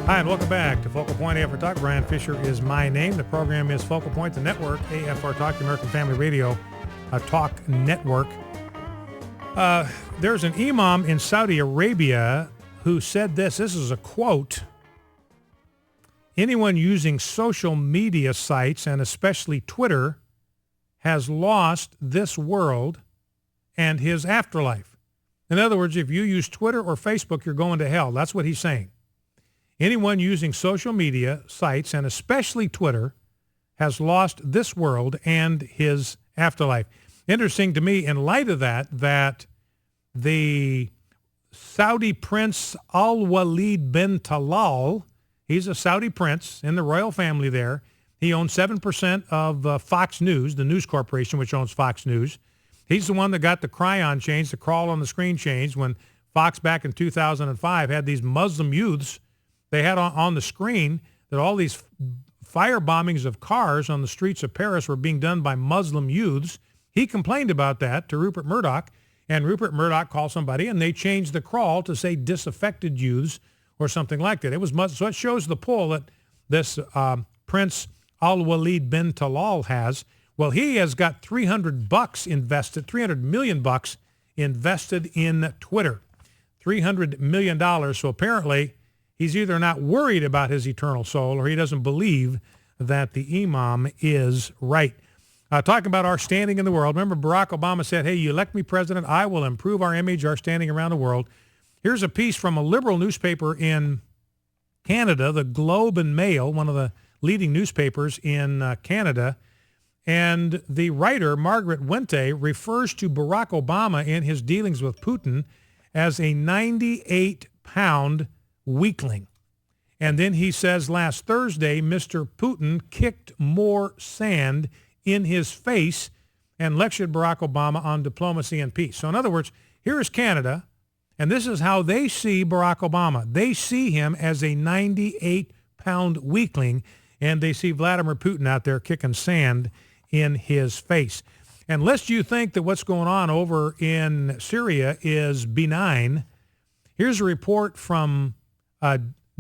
Hi, and welcome back to Focal Point AFR Talk. Brian Fisher is my name. The program is Focal Point, the network, AFR Talk, the American Family Radio Talk Network. There's an imam in Saudi Arabia who said this. This is a quote. Anyone using social media sites, and especially Twitter, has lost this world and his afterlife. In other words, if you use Twitter or Facebook, you're going to hell. That's what he's saying. Anyone using social media sites, and especially Twitter, has lost this world and his afterlife. Interesting to me, in light of that the Saudi Prince Al-Walid bin Talal, he's a Saudi prince in the royal family there. He owns 7% of Fox News, the news corporation, which owns Fox News. He's the one that got the cryon changed, the crawl on the screen changed, when Fox back in 2005 had these Muslim youths. They had on the screen that all these fire bombings of cars on the streets of Paris were being done by Muslim youths. He complained about that to Rupert Murdoch, and Rupert Murdoch called somebody, and they changed the crawl to say disaffected youths or something like that. It was so it shows the pull that this Prince Al-Walid bin Talal has. Well, he has got $300 million invested in Twitter, $300 million. So apparently, he's either not worried about his eternal soul or he doesn't believe that the imam is right. Talking about our standing in the world. Remember, Barack Obama said, hey, you elect me president, I will improve our image, our standing around the world. Here's a piece from a liberal newspaper in Canada, the Globe and Mail, one of the leading newspapers in Canada. And the writer, Margaret Wente, refers to Barack Obama in his dealings with Putin as a 98-pound weakling. And then he says last Thursday, Mr. Putin kicked more sand in his face and lectured Barack Obama on diplomacy and peace. So in other words, here is Canada, and this is how they see Barack Obama. They see him as a 98-pound weakling, and they see Vladimir Putin out there kicking sand in his face. And lest you think that what's going on over in Syria is benign, here's a report from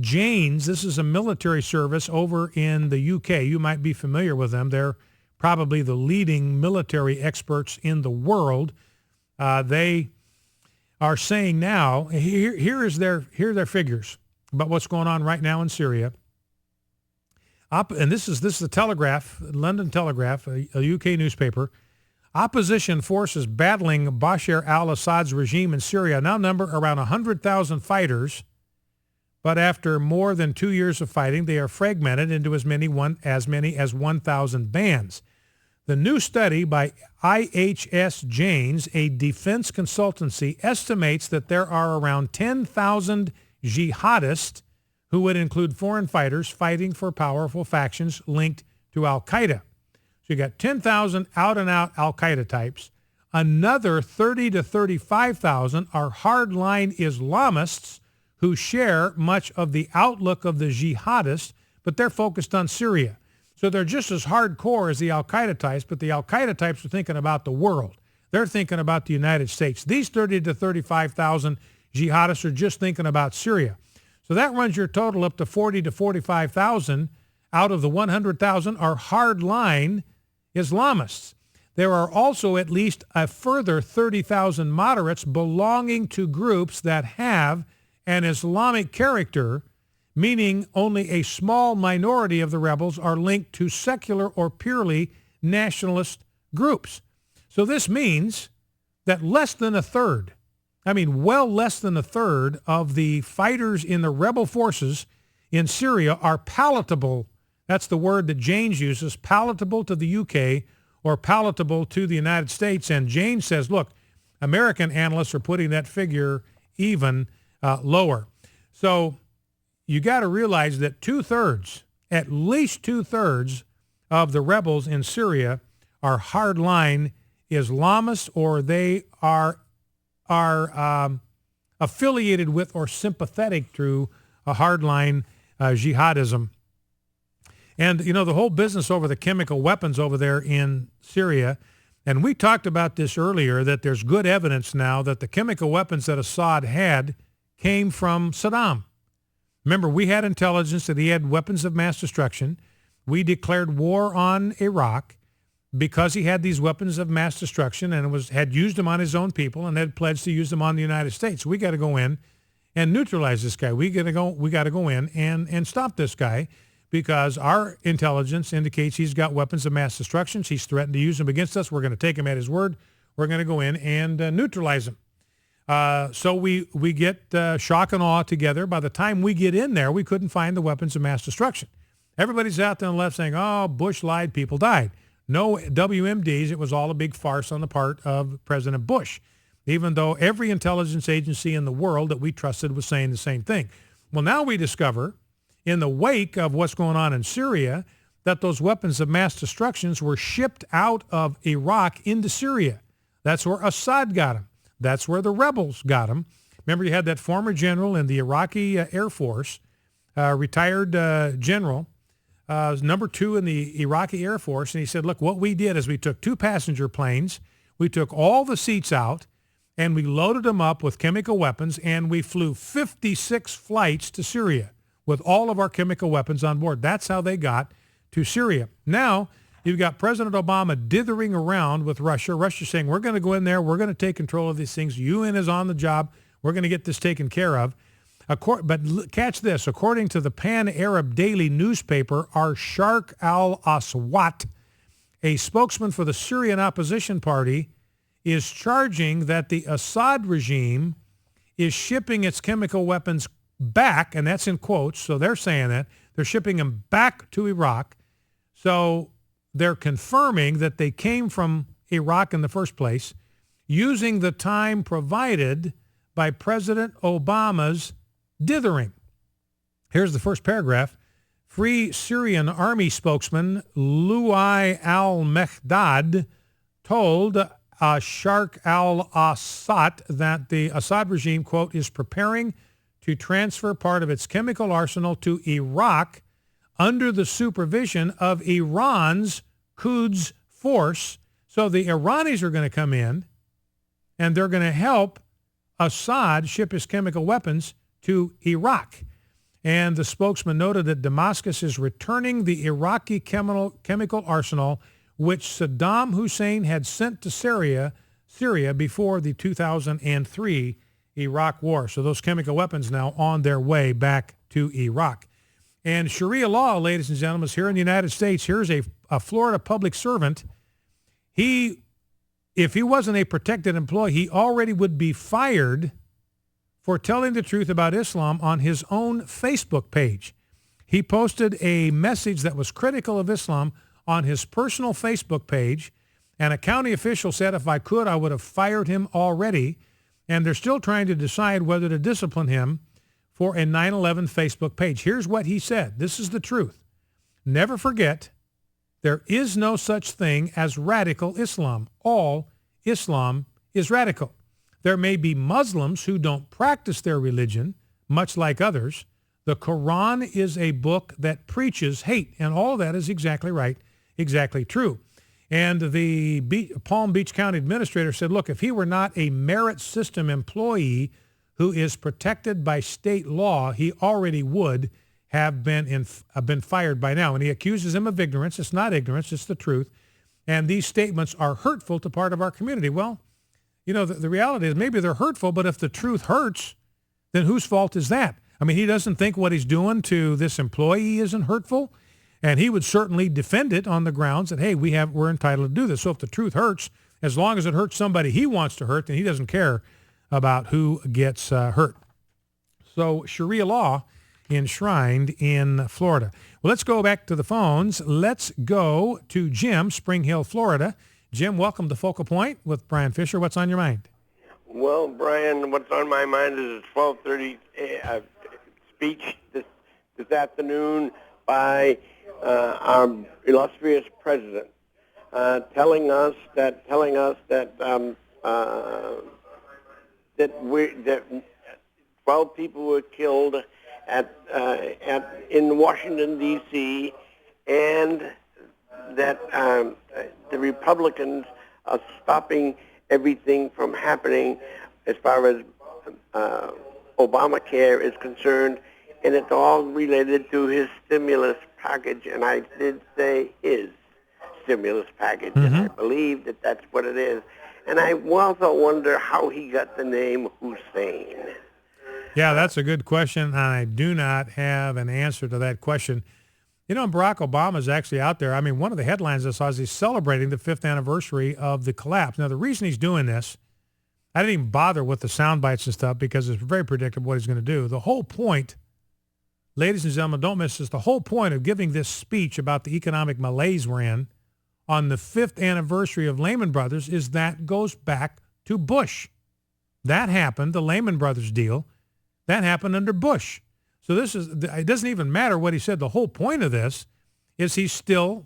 Janes. This is a military service over in the UK. You might be familiar with them. They're probably the leading military experts in the world. They are saying now, here are their figures about what's going on right now in Syria. And this is the Telegraph, London Telegraph, a UK newspaper. Opposition forces battling Bashar al-Assad's regime in Syria now number around 100,000 fighters. But after more than 2 years of fighting, they are fragmented into as many as 1,000 bands. The new study by IHS Janes, a defense consultancy, estimates that there are around 10,000 jihadists who would include foreign fighters fighting for powerful factions linked to al-Qaeda. So you got 10,000 out-and-out al-Qaeda types. Another 30 to 35,000 are hardline Islamists who share much of the outlook of the jihadists, but they're focused on Syria. So they're just as hardcore as the al-Qaeda types, but the al-Qaeda types are thinking about the world. They're thinking about the United States. These 30 to 35,000 jihadists are just thinking about Syria. So that runs your total up to 40 to 45,000. Out of the 100,000 are hardline Islamists. There are also at least a further 30,000 moderates belonging to groups that have an Islamic character, meaning only a small minority of the rebels are linked to secular or purely nationalist groups. So this means that less than a third, well less than a third of the fighters in the rebel forces in Syria are palatable. That's the word that Janes uses, palatable to the UK or palatable to the United States. And Janes says, look, American analysts are putting that figure even lower. So you got to realize that at least two-thirds of the rebels in Syria are hardline Islamists, or they are affiliated with or sympathetic to a hardline jihadism. And, the whole business over the chemical weapons over there in Syria, and we talked about this earlier, that there's good evidence now that the chemical weapons that Assad had came from Saddam. Remember, we had intelligence that he had weapons of mass destruction. We declared war on Iraq because he had these weapons of mass destruction and had used them on his own people and had pledged to use them on the United States. We got to go in and neutralize this guy. We got to go in and stop this guy because our intelligence indicates he's got weapons of mass destruction. He's threatened to use them against us. We're going to take him at his word. We're going to go in and neutralize him. So we get shock and awe together. By the time we get in there, we couldn't find the weapons of mass destruction. Everybody's out there on the left saying, oh, Bush lied, people died. No WMDs. It was all a big farce on the part of President Bush, even though every intelligence agency in the world that we trusted was saying the same thing. Well, now we discover in the wake of what's going on in Syria that those weapons of mass destructions were shipped out of Iraq into Syria. That's where Assad got them. That's where the rebels got them. Remember, you had that former general in the Iraqi Air Force, retired general, number 2 in the Iraqi Air Force, and he said, look, what we did is we took 2 passenger planes, we took all the seats out, and we loaded them up with chemical weapons, and we flew 56 flights to Syria with all of our chemical weapons on board. That's how they got to Syria. Now, you've got President Obama dithering around with Russia. Russia's saying, we're going to go in there. We're going to take control of these things. UN is on the job. We're going to get this taken care of. But catch this. According to the Pan-Arab Daily newspaper, Sharq al-Aswat, a spokesman for the Syrian opposition party, is charging that the Assad regime is shipping its chemical weapons back, and that's in quotes, so they're saying that. They're shipping them back to Iraq. So they're confirming that they came from Iraq in the first place using the time provided by President Obama's dithering. Here's the first paragraph. Free Syrian Army spokesman Louai al-Mehdad told Sharq al-Assad that the Assad regime, quote, is preparing to transfer part of its chemical arsenal to Iraq under the supervision of Iran's Quds force. So the Iranis are going to come in and they're going to help Assad ship his chemical weapons to Iraq. And the spokesman noted that Damascus is returning the Iraqi chemical arsenal which Saddam Hussein had sent to Syria before the 2003 Iraq war. So those chemical weapons now on their way back to Iraq. And Sharia law, ladies and gentlemen, is here in the United States. Here's a Florida public servant. If he wasn't a protected employee, he already would be fired for telling the truth about Islam on his own Facebook page. He posted a message that was critical of Islam on his personal Facebook page, and a county official said if I could, I would have fired him already, and they're still trying to decide whether to discipline him for a 9/11 Facebook page. Here's what he said. This is the truth. Never forget, there is no such thing as radical Islam. All Islam is radical. There may be Muslims who don't practice their religion, much like others. The Quran is a book that preaches hate, and all of that is exactly right, exactly true. And the Palm Beach County administrator said, look, if he were not a merit system employee who is protected by state law, he already would have been fired by now. And he accuses him of ignorance. It's not ignorance, it's the truth. And these statements are hurtful to part of our community. Well, you know, the reality is maybe they're hurtful, but if the truth hurts, then whose fault is that? I mean, he doesn't think what he's doing to this employee isn't hurtful, and he would certainly defend it on the grounds that, hey, we're entitled to do this. So if the truth hurts, as long as it hurts somebody he wants to hurt, then he doesn't care about who gets hurt. So Sharia law enshrined in Florida. Well, let's go back to the phones. Let's go to Jim, Spring Hill, Florida. Jim, welcome to Focal Point with Brian Fisher. What's on your mind? Well, Brian, what's on my mind is a 12:30 speech this afternoon by our illustrious president, telling us that 12 people were killed in Washington D.C. and that the Republicans are stopping everything from happening as far as Obamacare is concerned and it's all related to his stimulus package, and I did say his stimulus package, and I believe that that's what it is. And I also wonder how he got the name Hussein. Yeah, that's a good question, and I do not have an answer to that question. You know, Barack Obama is actually out there. I mean, one of the headlines I saw is he's celebrating the 5th anniversary of the collapse. Now, the reason he's doing this, I didn't even bother with the sound bites and stuff because it's very predictable what he's going to do. The whole point, ladies and gentlemen, don't miss this, the whole point of giving this speech about the economic malaise we're in on the 5th anniversary of Lehman Brothers is that goes back to Bush. That happened, the Lehman Brothers deal, that happened under Bush. So it doesn't even matter what he said. The whole point of this is he's still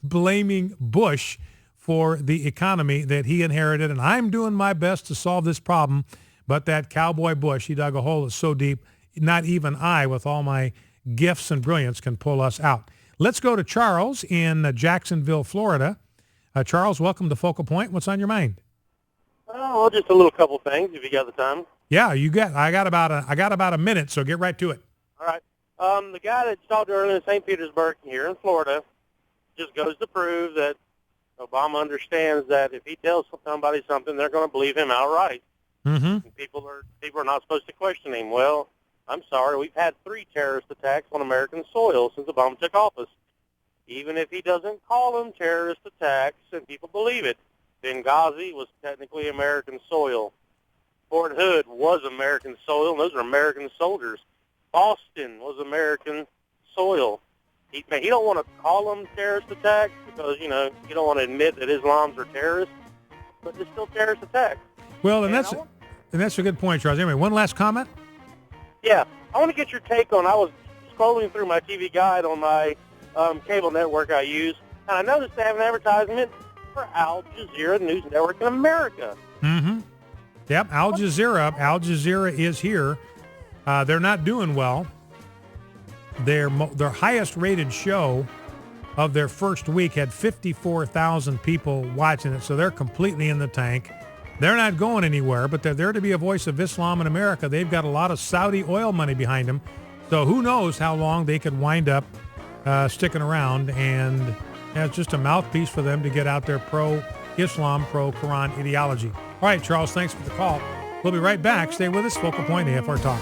blaming Bush for the economy that he inherited. And I'm doing my best to solve this problem. But that cowboy Bush, he dug a hole that's so deep, not even I, with all my gifts and brilliance, can pull us out. Let's go to Charles in Jacksonville, Florida. Charles, welcome to Focal Point. What's on your mind? Oh, well, just a little couple things, if you got the time. Yeah, I got about a minute, so get right to it. All right. The guy that talked earlier in St. Petersburg here in Florida just goes to prove that Obama understands that if he tells somebody something, they're going to believe him outright. Mm-hmm. And people are not supposed to question him. Well, I'm sorry, we've had 3 terrorist attacks on American soil since Obama took office. Even if he doesn't call them terrorist attacks and people believe it, Benghazi was technically American soil. Fort Hood was American soil, and those are American soldiers. Boston was American soil. He don't want to call them terrorist attacks because, you don't want to admit that Islams are terrorists, but they're still terrorist attacks. Well, and that's a good point, Charles. Anyway, one last comment? Yeah, I want to get your take on, I was scrolling through my TV guide on my cable network I use, and I noticed they have an advertisement for Al Jazeera News Network in America. Mm-hmm. Yep, Al Jazeera is here. They're not doing well. Their highest rated show of their first week had 54,000 people watching it, so they're completely in the tank. They're not going anywhere, but they're there to be a voice of Islam in America. They've got a lot of Saudi oil money behind them, so who knows how long they could wind up sticking around, and it's just a mouthpiece for them to get out their pro-Islam, pro-Quran ideology. All right, Charles, thanks for the call. We'll be right back. Stay with us. Focal Point AFR Talk.